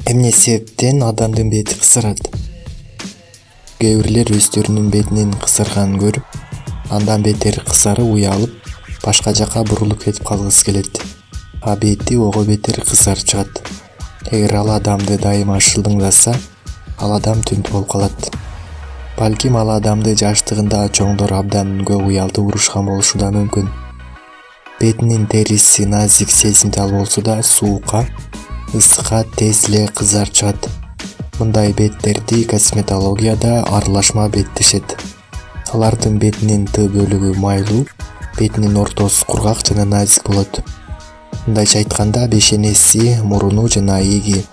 Эмне себептен адамдын бети кысырат? Кээ бирлер өздөрүнүн бетинин кысырганын көрүп, андан бетер кысарып уялып, башка жака бурулуп кетип калгысы келет. А бети ого бетер кысарып чыгат. Эгер ал адамды дайыма шылдыңдаса, ал адам түнтү болуп калат. Балким ал адамды жаштыгында чоңдор абдан көп уялтып урушкан болушу да мүмкүн. Бетинин териси назик, сезимтал болсо да суукка, ысыкка тез эле кызарып чыгат. Мындай беттерди косметологияда аралашма бет дешет. Алардын бетинин Т бөлүгү майлуу, бетинин ортосу кургак жана назик болот. Мындайча айтканда, бешенеси, муруну жана иги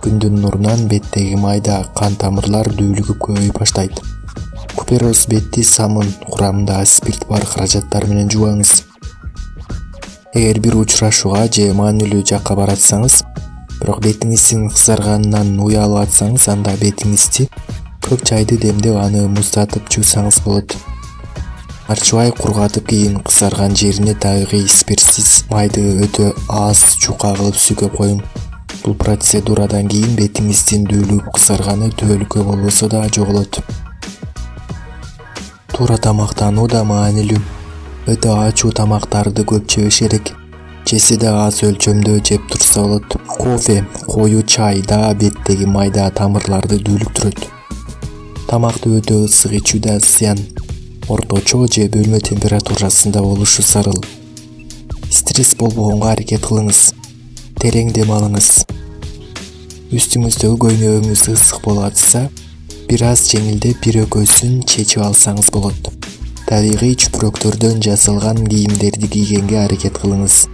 күндүн нурунан беттеги майда кан тамырлар дүүлүгүп көбөйүп баштайт. Купероз бетти самын курамында спирт бар каражаттар менен жууңуз. Эгер бир учурашууга же маанилүү жакка баратсаңыз, бирок бетиңиздин кызарганынан уялып атсаңыз, анда бетиңизди көк чайды демдеп, аны муздатып жуусаңыз болот. Арчыбай кургатып, кийин кызарган жерине табигый спиртсиз майды өтө аз чука кылып сүйкөп коюң. Бул процедурадан кийин бетиңиздин дүүлүгүп кызарганы түбөлүккө болбосо да жоголот. Туура тамактануу да маанилүү. Өтө ачуу тамактарды көп жебеш керек. Жесе да аз өлчөмдө жеп турса болот. Кофе, коюу чай да беттеги майда тамырларды дүүлүктүрөт. Тамакты өтө ысык ичүү да зыян. Орточо же бөлмө температурасында болушу зарыл. Стресс болбогонго аракет кылыңыз. Терең дем алыңыз. Үстүңүздөгү көйнөгүңүз ысык болуп атса, бир аз жеңилдеп бирөкөсүн чечип алсаңыз болот. Табигый чүпүрөктөрдөн жасалган кийимдерди кийгенге аракет кылыңыз.